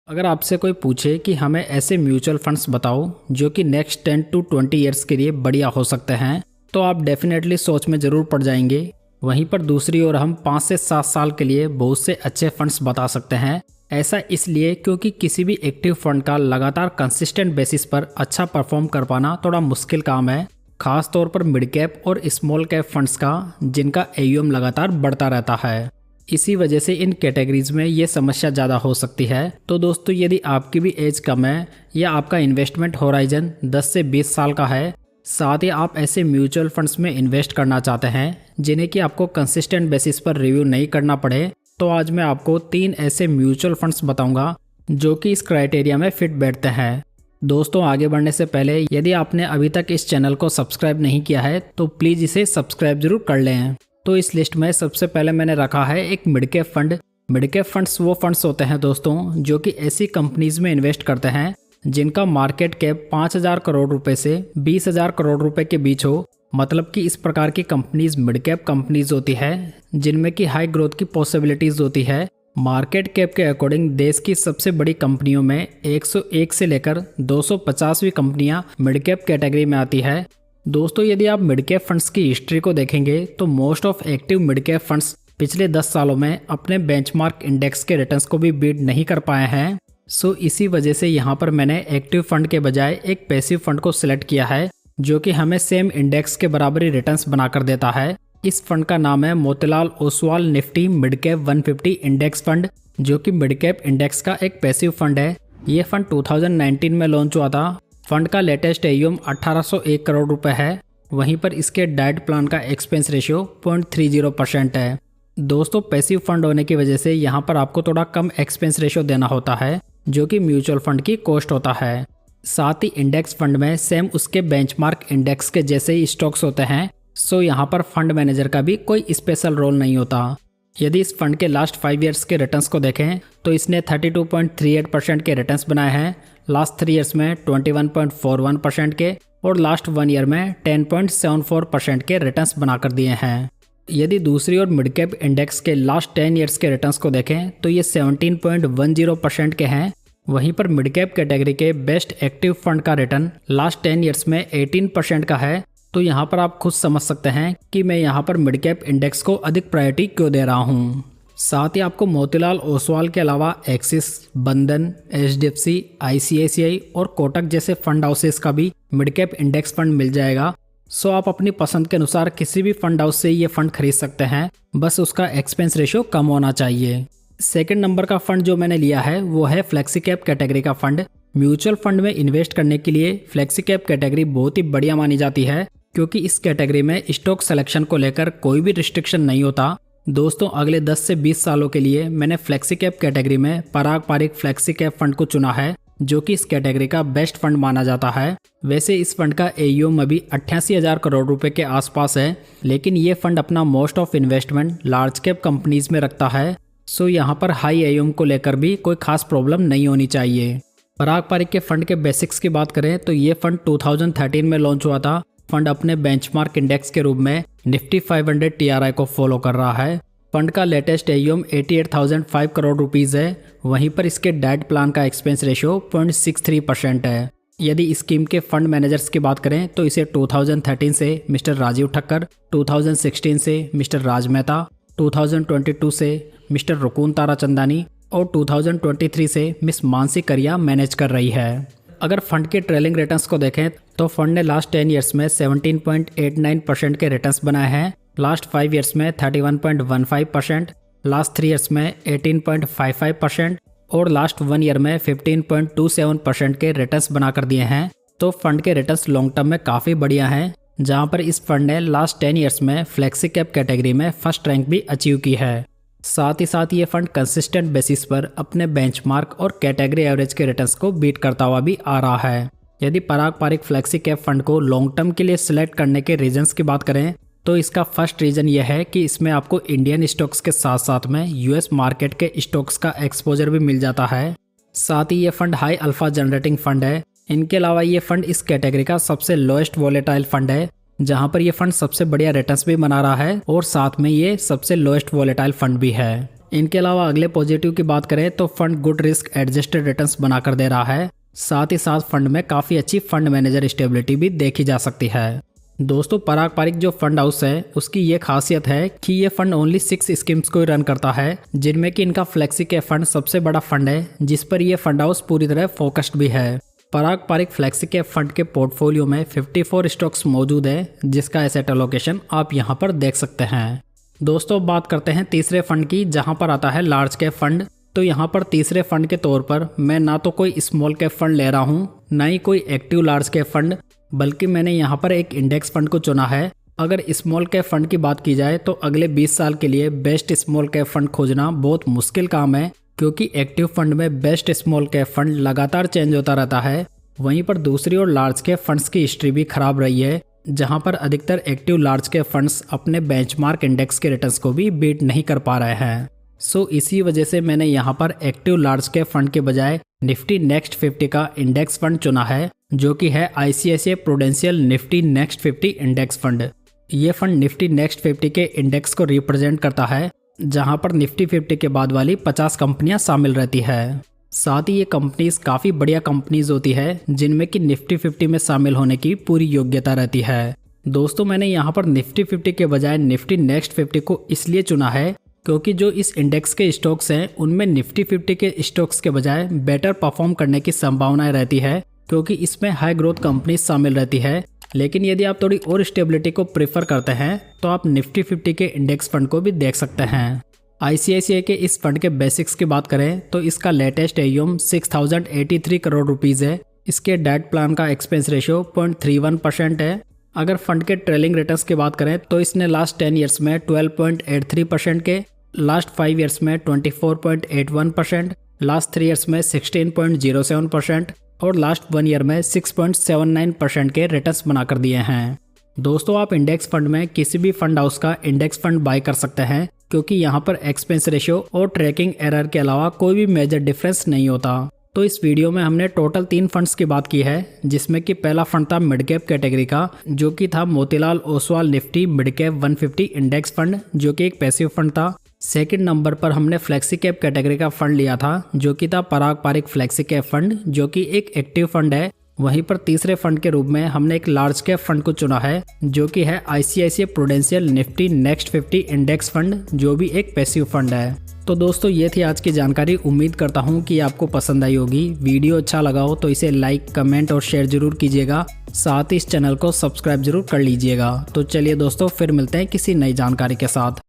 अगर आपसे कोई पूछे कि हमें ऐसे म्यूचुअल फंड्स बताओ जो कि नेक्स्ट 10 टू 20 ईयर्स के लिए बढ़िया हो सकते हैं, तो आप डेफिनेटली सोच में ज़रूर पड़ जाएंगे। वहीं पर दूसरी ओर हम 5 से 7 साल के लिए बहुत से अच्छे फंड्स बता सकते हैं। ऐसा इसलिए क्योंकि किसी भी एक्टिव फंड का लगातार कंसिस्टेंट बेसिस पर अच्छा परफॉर्म कर पाना थोड़ा मुश्किल काम है, खास तौर पर मिड कैप और स्मॉल कैप फंड्स का, जिनका AUM लगातार बढ़ता रहता है। इसी वजह से इन कैटेगरीज में ये समस्या ज़्यादा हो सकती है। तो दोस्तों, यदि आपकी भी एज कम है या आपका इन्वेस्टमेंट होराइजन 10 से 20 साल का है, साथ ही आप ऐसे म्यूचुअल फंड्स में इन्वेस्ट करना चाहते हैं जिन्हें कि आपको कंसिस्टेंट बेसिस पर रिव्यू नहीं करना पड़े, तो आज मैं आपको 3 ऐसे म्यूचुअल फंड्स बताऊंगा जो कि इस क्राइटेरिया में फिट बैठते हैं। दोस्तों, आगे बढ़ने से पहले यदि आपने अभी तक इस चैनल को सब्सक्राइब नहीं किया है तो प्लीज़ इसे सब्सक्राइब जरूर कर लें। तो इस लिस्ट में सबसे पहले मैंने रखा है एक mid cap fund. Mid cap funds वो फंड्स होते हैं दोस्तों जो कि ऐसी कंपनीज में इन्वेस्ट करते हैं जिनका मार्केट कैप 5,000 करोड़ रुपए से 20,000 करोड़ रुपए के बीच हो। मतलब कि इस प्रकार की कंपनीज मिड कैप कंपनीज होती है जिनमें कि हाई ग्रोथ की पॉसिबिलिटीज होती है। मार्केट कैप के अकॉर्डिंग देश की सबसे बड़ी कंपनियों में 101 से लेकर 250वीं कंपनियां मिड कैप कैटेगरी में आती है। दोस्तों, यदि आप मिड कैप फंड्स की हिस्ट्री को देखेंगे तो most of active mid cap funds पिछले 10 सालों में अपने बेंचमार्क इंडेक्स के रिटर्न्स को भी बीट नहीं कर पाए हैं। सो इसी वजह से यहाँ पर मैंने एक्टिव फंड के बजाय एक पैसिव फंड को सिलेक्ट किया है जो कि हमें सेम इंडेक्स के बराबरी रिटर्न्स बनाकर देता है। इस फंड का नाम है Motilal Oswal Nifty mid cap 150 index fund, जो कि मिड कैप इंडेक्स का एक पैसिव फंड है। ये फंड 2019 में लॉन्च हुआ था। फंड का लेटेस्ट AUM 1801 करोड़ रुपए है। वहीं पर इसके डाइट प्लान का एक्सपेंस रेशियो 0.30% है। दोस्तों, पैसिव फंड होने की वजह से यहाँ पर आपको थोड़ा कम एक्सपेंस रेशियो देना होता है जो कि म्यूचुअल फंड की कॉस्ट होता है। साथ ही इंडेक्स फंड में सेम उसके बेंचमार्क इंडेक्स के जैसे ही स्टॉक्स होते हैं। सो यहाँ पर फंड मैनेजर का भी कोई स्पेशल रोल नहीं होता। यदि इस फंड के लास्ट 5 ईयर्स के रिटर्न्स को देखें तो इसने 32.38% के रिटर्न्स बनाए हैं, लास्ट 3 ईयर्स में 21.41% के और लास्ट 1 ईयर में 10.74% के रिटर्न्स बनाकर दिए हैं। यदि दूसरी ओर मिड कैप इंडेक्स के लास्ट 10 ईयर्स के रिटर्न्स को देखें तो ये 17.10% के हैं। वहीं पर मिड कैप कैटेगरी के बेस्ट एक्टिव फंड का रिटर्न लास्ट 10 ईयर्स में 18% का है। तो यहाँ पर आप खुद समझ सकते हैं कि मैं यहाँ पर मिड कैप इंडेक्स को अधिक प्रायोरिटी क्यों दे रहा हूँ। साथ ही आपको मोतीलाल ओसवाल के अलावा एक्सिस, बंधन, HDFC, ICICI और कोटक जैसे फंड हाउसेस का भी मिड कैप इंडेक्स फंड मिल जाएगा। सो आप अपनी पसंद के अनुसार किसी भी फंड हाउस से ये फंड खरीद सकते हैं, बस उसका एक्सपेंस रेशियो कम होना चाहिए। सेकंड नंबर का फंड जो मैंने लिया है वो है फ्लेक्सी कैप कैटेगरी का फंड। म्यूचुअल फंड में इन्वेस्ट करने के लिए फ्लेक्सी कैप कैटेगरी बहुत ही बढ़िया मानी जाती है क्योंकि इस कैटेगरी में स्टॉक सिलेक्शन को लेकर कोई भी रिस्ट्रिक्शन नहीं होता। दोस्तों, अगले 10 से 20 सालों के लिए मैंने फ्लेक्सी कैप कैटेगरी में पराग पारिक फ्लेक्सी कैप फंड को चुना है जो कि इस कैटेगरी का बेस्ट फंड माना जाता है। वैसे इस फंड का AUM अभी 88,000 करोड़ रुपए के आसपास है, लेकिन ये फंड अपना most of investment large cap companies में रखता है। सो यहाँ पर हाई AUM को लेकर भी कोई खास प्रॉब्लम नहीं होनी चाहिए। पराग पारिक के फंड के बेसिक्स की बात करें तो ये फंड 2013 में लॉन्च हुआ था। फंड अपने बेंचमार्क इंडेक्स के रूप में निफ्टी 500 TRI को फॉलो कर रहा है। फंड का लेटेस्ट AUM 88,005 करोड़ रुपीज़ है। वहीं पर इसके डाइट प्लान का एक्सपेंस रेशियो 0.63% है। यदि स्कीम के फंड मैनेजर्स की बात करें तो इसे 2013 से मिस्टर राजीव ठक्कर, 2016 से मिस्टर राज मेहता, 2022 से मिस्टर रुकुन ताराचंदानी और 2023 से मिस मानसी करिया मैनेज कर रही है। अगर फंड के ट्रेलिंग रिटर्न्स को देखें तो फंड ने लास्ट 10 ईयर्स में 17.89% के रिटर्न्स बनाए हैं, लास्ट 5 ईयर्स में 31.15%, लास्ट 3 ईयर्स में 18.55% और लास्ट 1 ईयर में 15.27% के रिटर्न्स बनाकर दिए हैं। तो फंड के रिटर्न्स लॉन्ग टर्म में काफ़ी बढ़िया हैं, जहां पर इस फंड ने लास्ट 10 ईयर्स में फ्लेक्सी कैप कैटेगरी में फर्स्ट रैंक भी अचीव की है। साथ ही साथ ये फंड कंसिस्टेंट बेसिस पर अपने बेंचमार्क और कैटेगरी एवरेज के रिटर्न्स को बीट करता हुआ भी आ रहा है। यदि पराग पारिक फ्लेक्सी कैप फंड को लॉन्ग टर्म के लिए सिलेक्ट करने के रीजंस की बात करें तो इसका फर्स्ट रीजन यह है कि इसमें आपको इंडियन स्टॉक्स के साथ साथ में US मार्केट के स्टॉक्स का एक्सपोजर भी मिल जाता है। साथ ही ये fund high alpha generating fund है। इनके अलावा ये फंड इस कैटेगरी का सबसे लोएस्ट वॉलेटाइल फंड है, जहां पर ये फंड सबसे बढ़िया रिटर्न्स भी बना रहा है और साथ में ये सबसे लोएस्ट वॉलेटाइल फंड भी है। इनके अलावा अगले पॉजिटिव की बात करें तो fund good risk adjusted returns बनाकर दे रहा है। साथ ही साथ फंड में काफ़ी अच्छी फंड मैनेजर स्टेबिलिटी भी देखी जा सकती है। दोस्तों पराग पारिक जो फंड हाउस है उसकी ये खासियत है कि ये फंड ओनली 6 स्कीम्स को ही रन करता है, जिनमें कि इनका फ्लेक्सी कैप फंड सबसे बड़ा फंड है जिस पर ये फंड हाउस पूरी तरह फोकस्ड भी है। पराग पारिक फ्लेक्सी कैप फंड के पोर्टफोलियो में 54 स्टॉक्स मौजूद है, जिसका एसेट एलोकेशन आप यहाँ पर देख सकते हैं। दोस्तों बात करते हैं तीसरे फंड की, जहाँ पर आता है लार्ज कैप फंड। तो यहाँ पर तीसरे फंड के तौर पर मैं ना तो कोई स्मॉल कैप फंड ले रहा हूँ, ना ही कोई एक्टिव लार्ज कैप फंड, बल्कि मैंने यहाँ पर एक इंडेक्स फंड को चुना है। अगर स्मॉल कैप फंड की बात की जाए तो अगले 20 साल के लिए बेस्ट स्मॉल कैप फंड खोजना बहुत मुश्किल काम है, क्योंकि एक्टिव फंड में बेस्ट स्मॉल कैप फंड लगातार चेंज होता रहता है। वहीं पर दूसरी ओर लार्ज कैप फंड्स की हिस्ट्री भी खराब रही है, जहां पर अधिकतर एक्टिव लार्ज कैप फंड्स अपने बेंचमार्क इंडेक्स के रिटर्न्स को भी बीट नहीं कर पा रहे हैं। सो इसी वजह से मैंने यहाँ पर एक्टिव लार्ज कैप फंड के बजाय निफ्टी नेक्स्ट 50 का इंडेक्स फंड चुना है, जो कि है ICICI prudential Nifty next 50 index fund. ये फंड निफ्टी नेक्स्ट 50 के इंडेक्स को रिप्रेजेंट करता है, जहां पर निफ्टी 50 के बाद वाली 50 कंपनियां शामिल रहती है। साथ ही ये कंपनीज काफ़ी बढ़िया कंपनीज होती है, जिनमें कि निफ्टी 50 में शामिल होने की पूरी योग्यता रहती है। दोस्तों मैंने यहाँ पर निफ्टी 50 के बजाय निफ्टी नेक्स्ट 50 को इसलिए चुना है क्योंकि जो इस इंडेक्स के स्टॉक्स हैं उनमें निफ्टी 50 के स्टॉक्स के बजाय बेटर परफॉर्म करने की संभावनाएं रहती है, क्योंकि इसमें हाई ग्रोथ कंपनी शामिल रहती है। लेकिन यदि आप थोड़ी और स्टेबिलिटी को प्रेफर करते हैं तो आप निफ्टी 50 के इंडेक्स फंड को भी देख सकते हैं। ICICI के इस फंड के बेसिक्स की बात करें तो इसका लेटेस्ट AUM 6083 करोड़ रुपीज़ है। इसके डेट प्लान का एक्सपेंस रेशियो 0.31% है। अगर फंड के ट्रेलिंग रिटर्न्स की बात करें तो इसने लास्ट 10 ईयर्स में 12.83% के, लास्ट 5 ईयर्स में 24.81%, लास्ट 3 ईयर्स में 16.07% और लास्ट 1 ईयर में 6.79% के रिटर्न्स बनाकर दिए हैं। दोस्तों आप इंडेक्स फंड में किसी भी फंड हाउस का इंडेक्स फंड बाय कर सकते हैं, क्योंकि यहाँ पर एक्सपेंस रेशियो और ट्रैकिंग एरर के अलावा कोई भी मेजर डिफरेंस नहीं होता। तो इस वीडियो में हमने टोटल 3 फंड्स की बात की है, जिसमें कि पहला फंड था मिड कैप कैटेगरी का, जो कि था Motilal Oswal Nifty mid cap 150 index fund, जो कि एक पैसिव फंड था। सेकंड नंबर पर हमने फ्लेक्सी कैप कैटेगरी का फंड लिया था, जो कि था पराग पारिक फ्लेक्सी कैप फंड, जो कि एक एक्टिव फंड है। वहीं पर तीसरे फंड के रूप में हमने एक लार्ज कैप फंड को चुना है, जो कि है ICICI prudential Nifty next 50 index fund, जो भी एक पैसिव फंड है। तो दोस्तों ये थी आज की जानकारी। उम्मीद करता हूँ कि आपको पसंद आई होगी। वीडियो अच्छा लगा हो तो इसे लाइक, कमेंट और शेयर जरूर कीजिएगा। साथ ही इस चैनल को सब्सक्राइब जरूर कर लीजिएगा। तो चलिए दोस्तों फिर मिलते हैं किसी नई जानकारी के साथ।